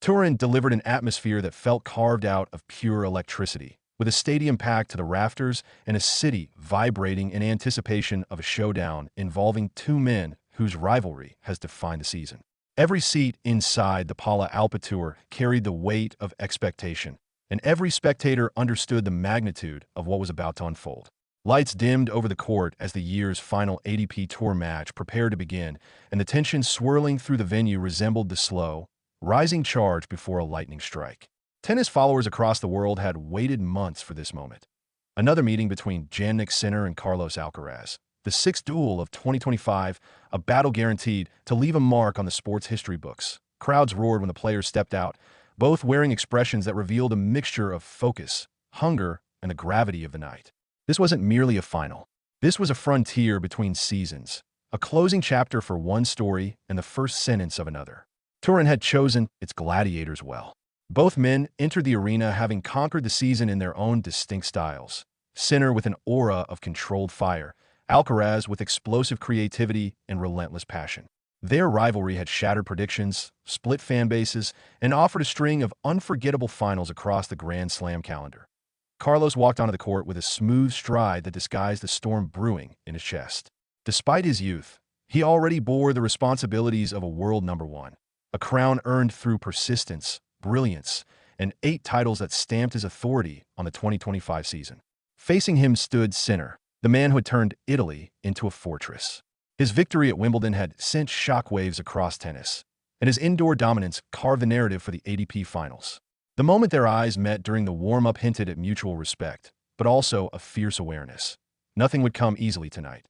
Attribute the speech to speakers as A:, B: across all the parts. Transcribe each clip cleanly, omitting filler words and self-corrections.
A: Turin delivered an atmosphere that felt carved out of pure electricity, with a stadium packed to the rafters and a city vibrating in anticipation of a showdown involving two men whose rivalry has defined the season. Every seat inside the Pala Alpitour carried the weight of expectation, and every spectator understood the magnitude of what was about to unfold. Lights dimmed over the court as the year's final ATP Tour match prepared to begin, and the tension swirling through the venue resembled the slow, rising charge before a lightning strike. Tennis followers across the world had waited months for this moment. Another meeting between Jannik Sinner and Carlos Alcaraz, the sixth duel of 2025, a battle guaranteed to leave a mark on the sport's history books. Crowds roared when the players stepped out, both wearing expressions that revealed a mixture of focus, hunger, and the gravity of the night. This wasn't merely a final. This was a frontier between seasons, a closing chapter for one story and the first sentence of another. Turin had chosen its gladiators well. Both men entered the arena having conquered the season in their own distinct styles. Sinner with an aura of controlled fire, Alcaraz with explosive creativity and relentless passion. Their rivalry had shattered predictions, split fan bases, and offered a string of unforgettable finals across the Grand Slam calendar. Carlos walked onto the court with a smooth stride that disguised the storm brewing in his chest. Despite his youth, he already bore the responsibilities of a world number one, a crown earned through persistence, brilliance, and 8 titles that stamped his authority on the 2025 season. Facing him stood Sinner, the man who had turned Italy into a fortress. His victory at Wimbledon had sent shockwaves across tennis, and his indoor dominance carved the narrative for the ATP Finals. The moment their eyes met during the warm-up hinted at mutual respect, but also a fierce awareness. Nothing would come easily tonight.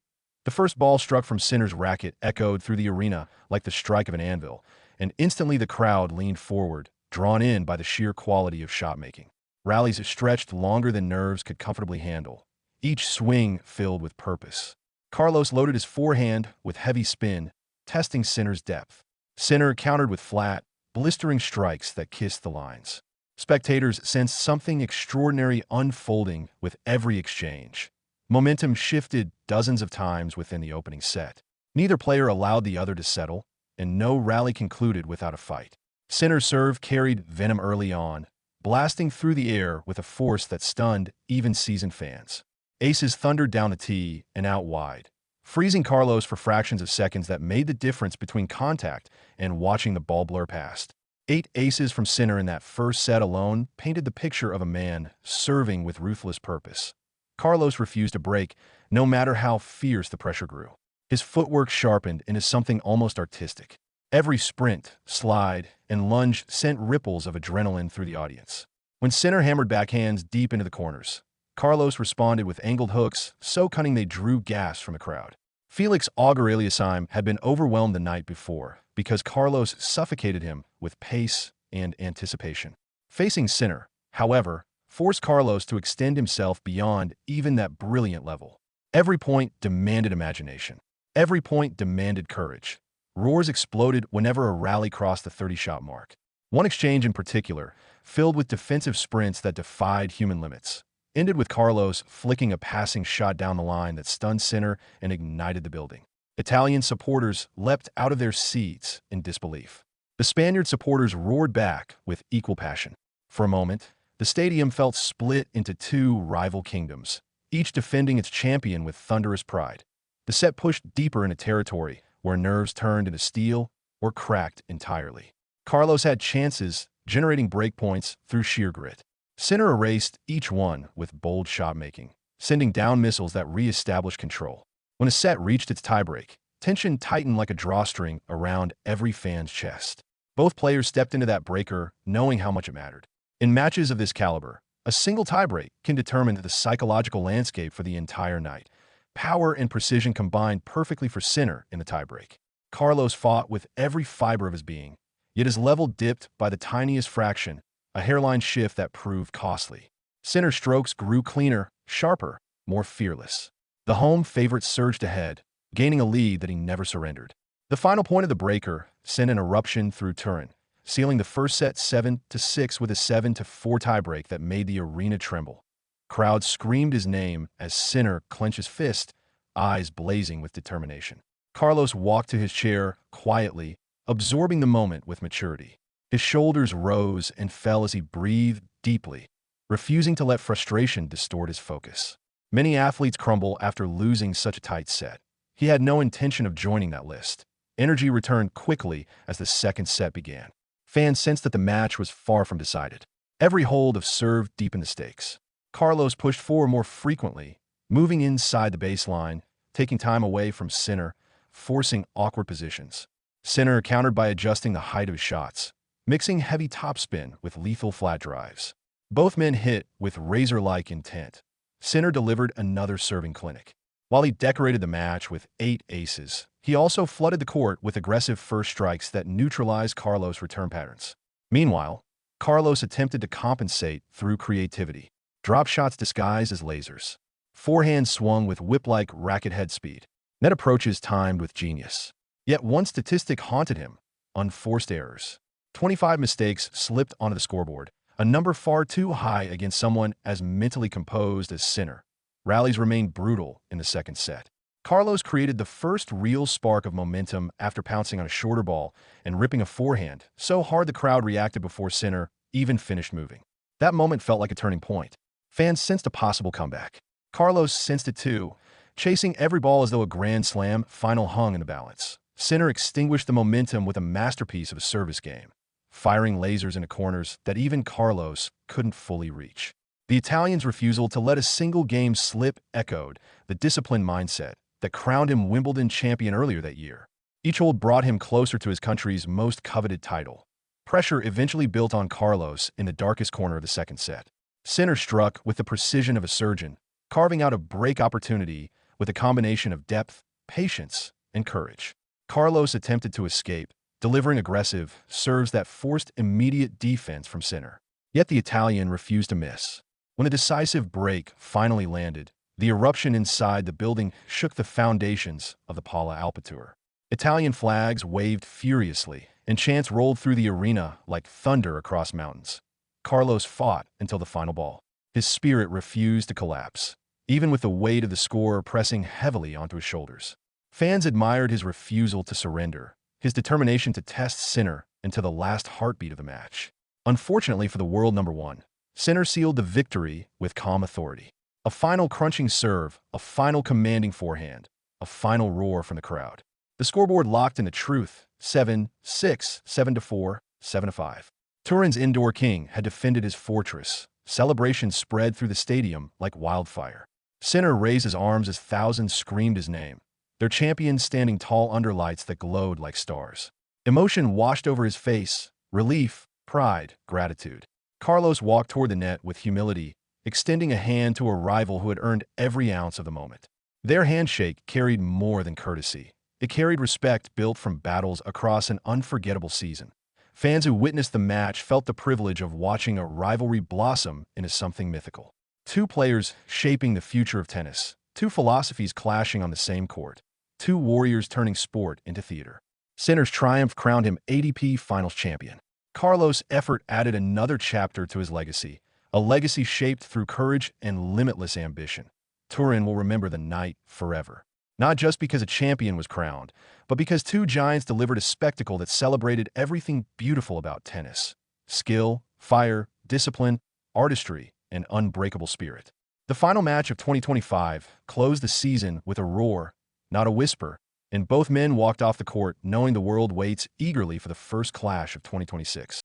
A: The first ball struck from Sinner's racket echoed through the arena like the strike of an anvil, and instantly the crowd leaned forward, drawn in by the sheer quality of shot-making. Rallies stretched longer than nerves could comfortably handle, each swing filled with purpose. Carlos loaded his forehand with heavy spin, testing Sinner's depth. Sinner countered with flat, blistering strikes that kissed the lines. Spectators sensed something extraordinary unfolding with every exchange. Momentum shifted dozens of times within the opening set. Neither player allowed the other to settle, and no rally concluded without a fight. Sinner's serve carried venom early on, blasting through the air with a force that stunned even seasoned fans. Aces thundered down the tee and out wide, freezing Carlos for fractions of seconds that made the difference between contact and watching the ball blur past. 8 aces from Sinner in that first set alone painted the picture of a man serving with ruthless purpose. Carlos refused to break, no matter how fierce the pressure grew. His footwork sharpened into something almost artistic. Every sprint, slide, and lunge sent ripples of adrenaline through the audience. When Sinner hammered backhands deep into the corners, Carlos responded with angled hooks so cunning they drew gasps from the crowd. Felix Auger-Aliassime had been overwhelmed the night before because Carlos suffocated him with pace and anticipation. Facing Sinner, however, forced Carlos to extend himself beyond even that brilliant level. Every point demanded imagination. Every point demanded courage. Roars exploded whenever a rally crossed the 30-shot mark. One exchange in particular, filled with defensive sprints that defied human limits, ended with Carlos flicking a passing shot down the line that stunned Sinner and ignited the building. Italian supporters leapt out of their seats in disbelief. The Spaniard supporters roared back with equal passion. For a moment, the stadium felt split into 2 rival kingdoms, each defending its champion with thunderous pride. The set pushed deeper into territory where nerves turned into steel or cracked entirely. Carlos had chances, generating breakpoints through sheer grit. Sinner erased each one with bold shot-making, sending down missiles that re-established control. When a set reached its tiebreak, tension tightened like a drawstring around every fan's chest. Both players stepped into that breaker knowing how much it mattered. In matches of this caliber, a single tiebreak can determine the psychological landscape for the entire night. Power and precision combined perfectly for Sinner in the tiebreak. Carlos fought with every fiber of his being, yet his level dipped by the tiniest fraction, a hairline shift that proved costly. Sinner's strokes grew cleaner, sharper, more fearless. The home favorite surged ahead, gaining a lead that he never surrendered. The final point of the breaker sent an eruption through Turin, sealing the first set 7-6 with a 7-4 tiebreak that made the arena tremble. Crowds screamed his name as Sinner clenched his fist, eyes blazing with determination. Carlos walked to his chair quietly, absorbing the moment with maturity. His shoulders rose and fell as he breathed deeply, refusing to let frustration distort his focus. Many athletes crumble after losing such a tight set. He had no intention of joining that list. Energy returned quickly as the second set began. Fans sensed that the match was far from decided. Every hold of serve deepened the stakes. Carlos pushed forward more frequently, moving inside the baseline, taking time away from Sinner, forcing awkward positions. Sinner countered by adjusting the height of his shots, mixing heavy topspin with lethal flat drives. Both men hit with razor-like intent. Sinner delivered another serving clinic. While he decorated the match with 8 aces, he also flooded the court with aggressive first strikes that neutralized Carlos' return patterns. Meanwhile, Carlos attempted to compensate through creativity. Drop shots disguised as lasers. Forehand swung with whip-like racket head speed. Net approaches timed with genius. Yet one statistic haunted him: unforced errors. 25 mistakes slipped onto the scoreboard, a number far too high against someone as mentally composed as Sinner. Rallies remained brutal in the second set. Carlos created the first real spark of momentum after pouncing on a shorter ball and ripping a forehand so hard the crowd reacted before Sinner even finished moving. That moment felt like a turning point. Fans sensed a possible comeback. Carlos sensed it too, chasing every ball as though a grand slam final hung in the balance. Sinner extinguished the momentum with a masterpiece of a service game, firing lasers into corners that even Carlos couldn't fully reach. The Italian's refusal to let a single game slip echoed the disciplined mindset that crowned him Wimbledon champion earlier that year. Each hold brought him closer to his country's most coveted title. Pressure eventually built on Carlos in the darkest corner of the second set. Sinner struck with the precision of a surgeon, carving out a break opportunity with a combination of depth, patience, and courage. Carlos attempted to escape, delivering aggressive serves that forced immediate defense from Sinner. Yet the Italian refused to miss. When a decisive break finally landed, the eruption inside the building shook the foundations of the Pala Alpha Tour. Italian flags waved furiously, and chants rolled through the arena like thunder across mountains. Carlos fought until the final ball. His spirit refused to collapse, even with the weight of the score pressing heavily onto his shoulders. Fans admired his refusal to surrender, his determination to test Sinner into the last heartbeat of the match. Unfortunately for the world number one, Sinner sealed the victory with calm authority. A final crunching serve, a final commanding forehand, a final roar from the crowd. The scoreboard locked into truth: 7-6, 7-4, 7-5. Turin's indoor king had defended his fortress. Celebrations spread through the stadium like wildfire. Sinner raised his arms as thousands screamed his name, their champion standing tall under lights that glowed like stars. Emotion washed over his face: relief, pride, gratitude. Carlos walked toward the net with humility, extending a hand to a rival who had earned every ounce of the moment. Their handshake carried more than courtesy. It carried respect built from battles across an unforgettable season. Fans who witnessed the match felt the privilege of watching a rivalry blossom into something mythical. Two players shaping the future of tennis, two philosophies clashing on the same court, two warriors turning sport into theater. Sinner's triumph crowned him ATP Finals champion. Carlos' effort added another chapter to his legacy, a legacy shaped through courage and limitless ambition. Turin will remember the night forever. Not just because a champion was crowned, but because two giants delivered a spectacle that celebrated everything beautiful about tennis: skill, fire, discipline, artistry, and unbreakable spirit. The final match of 2025 closed the season with a roar, not a whisper, and both men walked off the court knowing the world waits eagerly for the first clash of 2026.